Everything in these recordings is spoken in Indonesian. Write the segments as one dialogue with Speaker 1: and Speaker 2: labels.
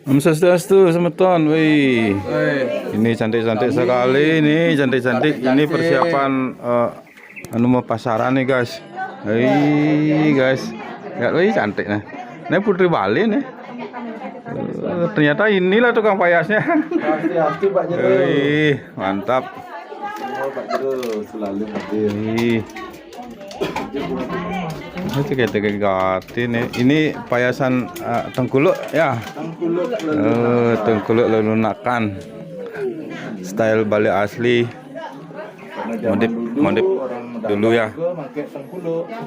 Speaker 1: Om Swastiastu, semeton, wih. Ini cantik-cantik sekali, ini cantik-cantik. Ini persiapan mau pasaran nih guys. Wih guys, lihat, wih cantik nih. Ini Putri Bali nih. Ternyata inilah tukang payasnya.
Speaker 2: Hati-hati Pak Jero.
Speaker 1: Wih, mantap.
Speaker 2: Pak Jero selalu hadir.
Speaker 1: Wih. Ini kayak nih. Ini payasan Tengkuluk ya. Tengkuluk lunakan. Style Bali asli. Modif dulu ya.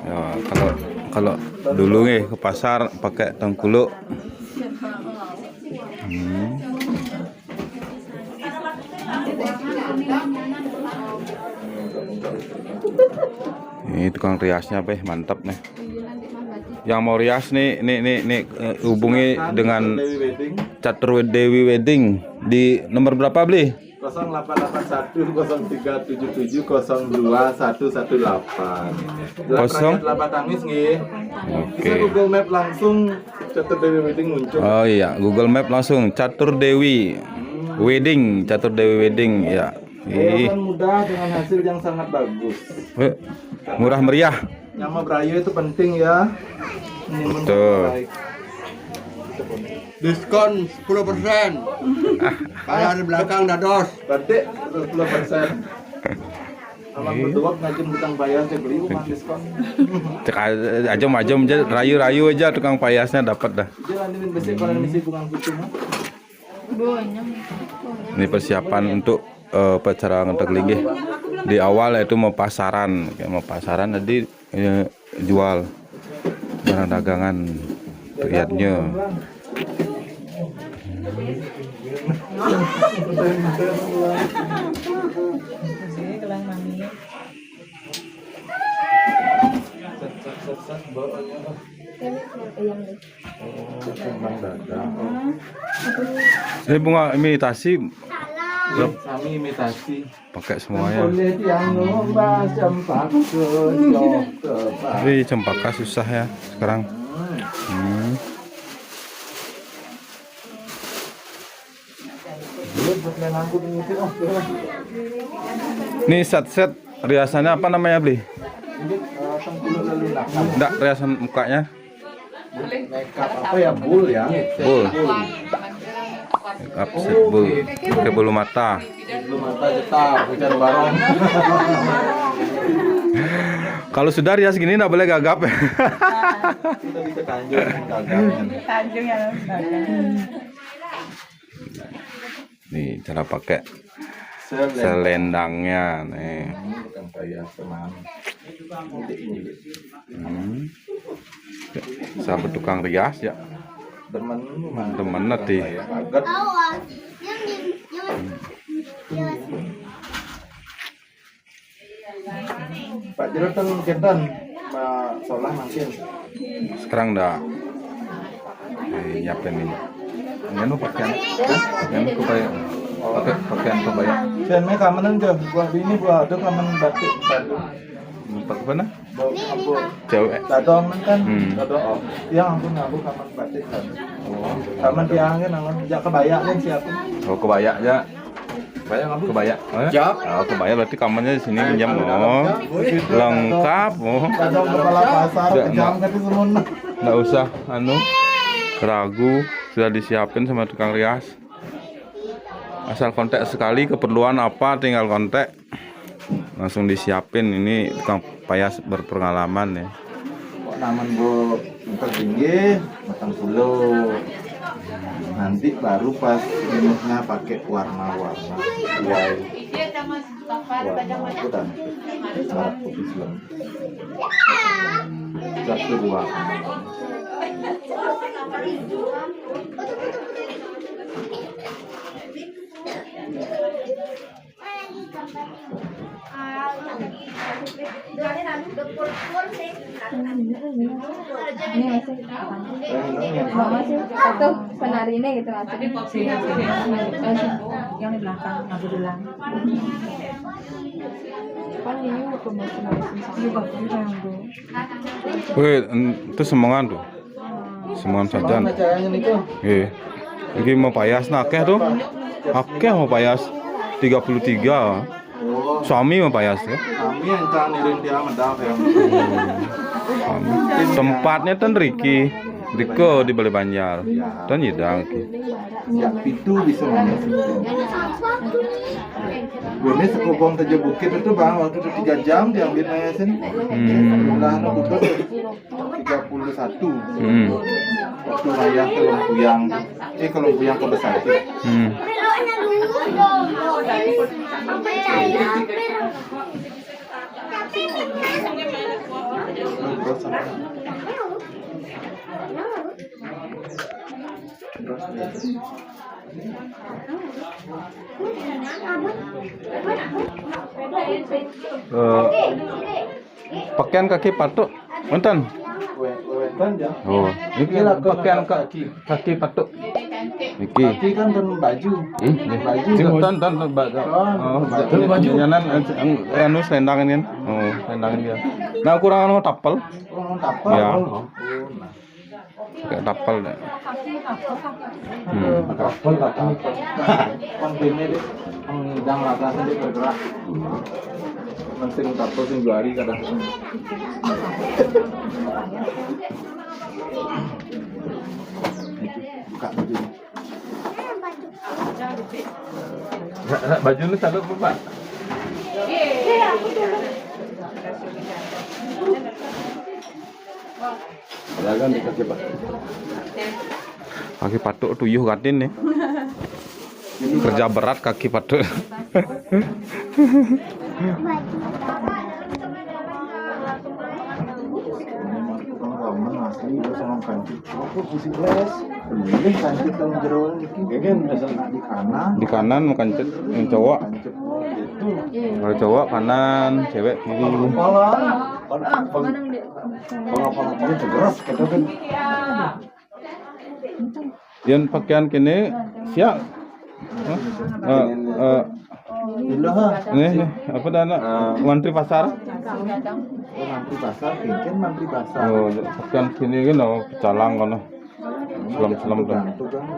Speaker 1: Ya, kalau dulu nih ke pasar pakai Tengkuluk. Ini tukang riasnya, mantap nih. Yang mau rias nih, hubungi dengan Catur Dewi Wedding di nomor berapa beli?
Speaker 2: 0881 02 118. Lapak Tangis nggih. Bisa Google Map langsung Catur Dewi Wedding muncul.
Speaker 1: Oh iya, Google Map langsung Catur Dewi Wedding, Catur Dewi Wedding ya.
Speaker 2: Hiasan mudah dengan hasil yang sangat bagus.
Speaker 1: Murah meriah.
Speaker 2: Nyama berayu itu penting ya.
Speaker 1: Betul.
Speaker 3: Diskon 10%. Bayar di belakang dados.
Speaker 2: Batik 10%. Aman berdua ngajin tukang payas saya beli rumah diskon.
Speaker 1: Ajom aja, rayu-rayu aja tukang payasnya dapat dah.
Speaker 2: Jalanin besi kalau misi bunga kucing.
Speaker 1: Ini persiapan untuk acara ngetek linggih. Di awal itu mau pasaran tadi jual barang dagangan lihatnya. Ini bunga imitasi.
Speaker 2: Kami imitasi.
Speaker 1: Pakai semuanya. Tapi cempaka susah ya sekarang. Ini set riasannya apa namanya beli? Enggak, riasan mukanya.
Speaker 2: Makeup apa ya, bul ya?
Speaker 1: Bul. Makeup set bul. Pakai bulu mata.
Speaker 2: Bulu mata cetak, hujan barong.
Speaker 1: Kalau sudah rias gini enggak boleh gagap.
Speaker 2: Kita bisa Tanjung
Speaker 4: ya.
Speaker 1: Nih cara pakai selendangnya nih.
Speaker 2: Bukan payas teman.
Speaker 1: Sahabat tukang rias ya. Temen nanti.
Speaker 2: Pak Jero kan kedan Pak Solah mungkin.
Speaker 1: Sekarang dah nyiapin ini. Ini pakaian kebaya. Pakaian kebaya.
Speaker 2: Jangan kamanan jo. Buat ini buat ada kaman batik baru.
Speaker 1: Pakai mana?
Speaker 2: Apa?
Speaker 1: Cewek.
Speaker 2: Dadong kan? Dadong. Yang aku kaman batik kan. Kaman tiangnya nangon jak kebaya kan siapa?
Speaker 1: Oh kebaya ya. Kebaya.
Speaker 3: Siap.
Speaker 1: Oh kebaya berarti kamarnya di sini pinjam. Oh lengkap. Oh.
Speaker 2: Dadong kepala pasar pinjam ke semua.
Speaker 1: Nggak usah ragu, sudah disiapin sama tukang rias. Asal kontak sekali keperluan apa tinggal kontak, langsung disiapin. Ini tukang payas berpengalaman ya.
Speaker 2: Kok naman bu tertinggi matang puluh. Nanti baru pas minumnya pakai warna-warna sesuai warna itu dan barat kopi Islam. Satu dua.
Speaker 4: Satu penari ini gitu langsung. Yang di belakang aku bilang. Kan ini promosi juga yang
Speaker 1: Wih, itu semangat tuh. Semangat saja.
Speaker 2: Caranya nih tuh.
Speaker 1: Iya. Iki mau payas nah akeh tuh. Akeh mau payas 33.
Speaker 2: Oh,
Speaker 1: Suami mau payas ya.
Speaker 2: kami yang can nirin dia medal yang.
Speaker 1: Suami. Tempatnya kan Riko di Balai Banjar. Dan Yidang iki.
Speaker 2: Ya itu bisa masuk situ. Ini sekupong saja bukit itu bang, waktu itu 3 jam diambil mesin. Jumlah anak bukit 31. Waktu raya kalau kuyang kebesar itu.
Speaker 1: Pakaian kaki patuk, enten. Oh, ini pakaian kaki patuk. Iki.
Speaker 2: Kaki kan dan baju. Baju.
Speaker 1: Tan baju. Oh, baju. Nyanan anu selendang ini. Oh, selendang dia. Nah, kurang anu tapel.
Speaker 2: Oh, tapal.
Speaker 1: Ya.
Speaker 2: Oh, nah.
Speaker 1: Kayak tapel deh.
Speaker 2: Tapal. Kan ini deh, ngidang rata sih bergerak. Penting tapal sing 2 hari kadang. Buka baju.
Speaker 1: Baju lu satu Pak.
Speaker 2: Jangan dikasih Pak.
Speaker 1: Kaki patuk tuyuh katin nih. Kerja berat kaki patuk.
Speaker 2: Asli udah sama kancing. Aku pusing les. Ini kancing dalam jeroan iki. Gegen di kanan
Speaker 1: Di kanan kancet yang cowok.
Speaker 2: kancing gitu.
Speaker 1: Kalau cowok kanan, cewek kiri.
Speaker 2: Kepala. Kepala jelas kata kan.
Speaker 1: Yang pakaian kini siap. Ini apa dah nak? Mantri pasar.
Speaker 2: Mantri pasar, kengken mantri pasar.
Speaker 1: Oh, pakaian kini kan oh calang kan. Selam dah.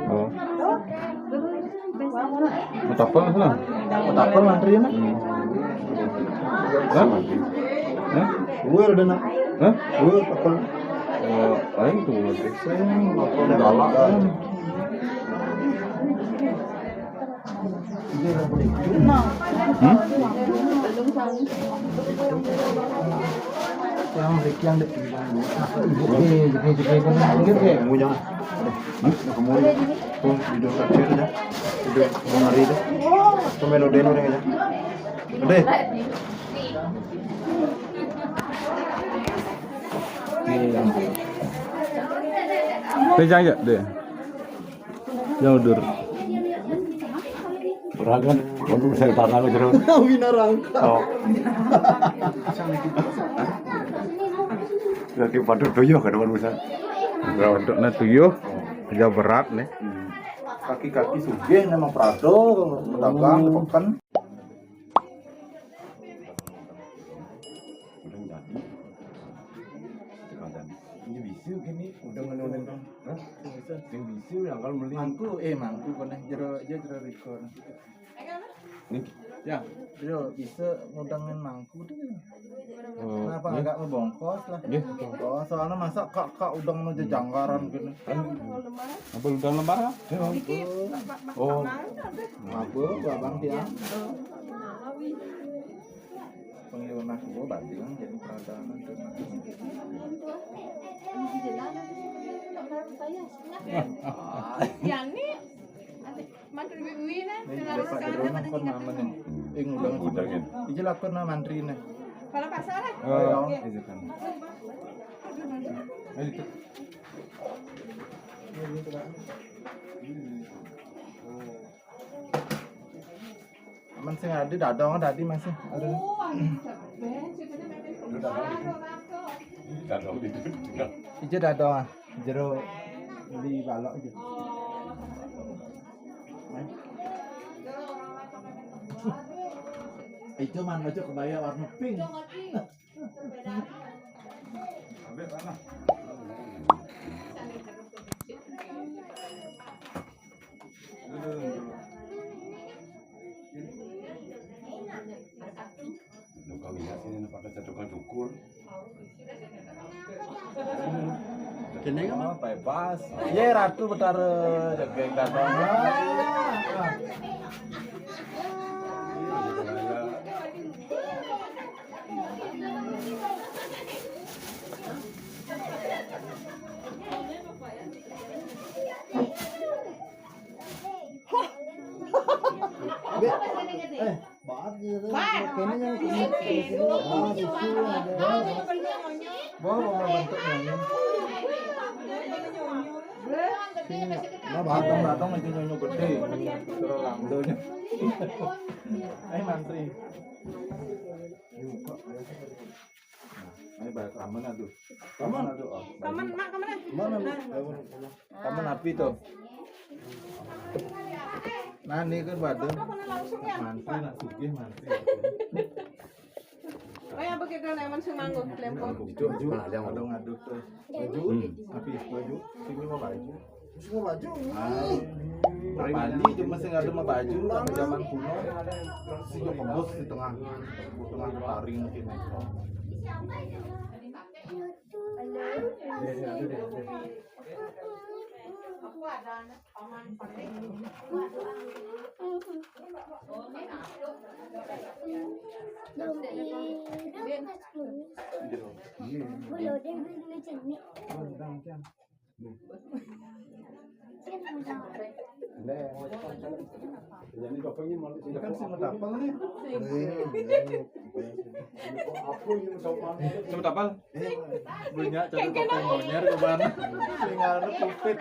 Speaker 1: Oh. Tapel sana.
Speaker 2: Tapel mantri na.
Speaker 1: Hah? Hah?
Speaker 2: Gue udah nak.
Speaker 1: Hah?
Speaker 2: Gue tapel.
Speaker 1: Oh, aing tuh.
Speaker 2: Sing tapel galak kan. Yang Ricky yang dekat. Kamu jangan. Kamu tuh video kecil aja. Video menari deh. Pemain udah udah aja. Udah.
Speaker 1: Jangan ya deh. Jangan udur.
Speaker 5: Beragam, untuk saya tangan aja dong.
Speaker 2: Wina rangka.
Speaker 5: Oh. Lagi padu tuyuh kan teman bisa.
Speaker 1: Produknya tuyuh, kerja berat nih.
Speaker 2: Kaki-kaki sugih memang Prado, pedagang, pekan.
Speaker 5: Ini bisu gini, udah ngenonin dong. Yang bisu yang kalau beli.
Speaker 2: Mangku kan jero Riko.
Speaker 5: Nih,
Speaker 2: Ya, yo bisa ngundangin mangku tuh.
Speaker 1: Oh,
Speaker 2: Kenapa agak ngebongkos lah? Oh, soalnya masa kak udang nu janggaran gini.
Speaker 1: apa udah lembar?
Speaker 2: Oh, apa babang dia? Pengiriman aku banding jadi peradangan tuh.
Speaker 6: Yang ini mantri wiwi nah,
Speaker 2: Ini dapat jerona kon nama nih. Ngundangin. Iki lakon na mantri nih.
Speaker 6: kalau pasar
Speaker 1: Oh, itu kan. Itu.
Speaker 2: Aman sing ada dadong tadi masih ada. Ijo dadong ah. Jero di balok aja. Itu man ojo kebaya warna pink.
Speaker 5: dukun.
Speaker 3: Kene kan
Speaker 5: Oh, bebas. Ye ratu betar jageng datang. Bawa bentuk nyonya. Datang itu nyonya gede. Terus lamdonya. Mantri. Ini banyak ramen aduh. Ramen aduh.
Speaker 6: Kaman, mak, kaman.
Speaker 2: Taman api tuh. Nah ini kan badan.
Speaker 6: Langsung ya.
Speaker 2: Mantri nak sugih mantri.
Speaker 6: Oh ya begitu lemon semanggut lempon.
Speaker 2: Ngaduk tuh. Baju. Api baju. Sini mau baju.
Speaker 3: semua baju.
Speaker 2: Bali cuma sih nggak ada mah baju sampai zaman kuno. Si kebos di tengah taring sini.
Speaker 6: Aku ada anak paman paling.
Speaker 5: Jadi bapaknya malu
Speaker 2: Kan sih medapal nih.
Speaker 5: apa ini sopan.
Speaker 1: Cuma tapal.
Speaker 2: Punya cari topeng monyer ke mana? Tinggal kupit.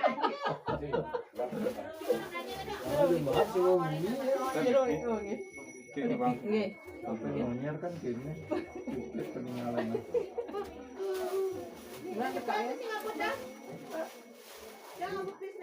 Speaker 1: Oke, Bang.
Speaker 6: Nggih.
Speaker 2: Topeng monyer kan kayaknya kupit peninggalan.
Speaker 6: Nah, kita. Jangan please.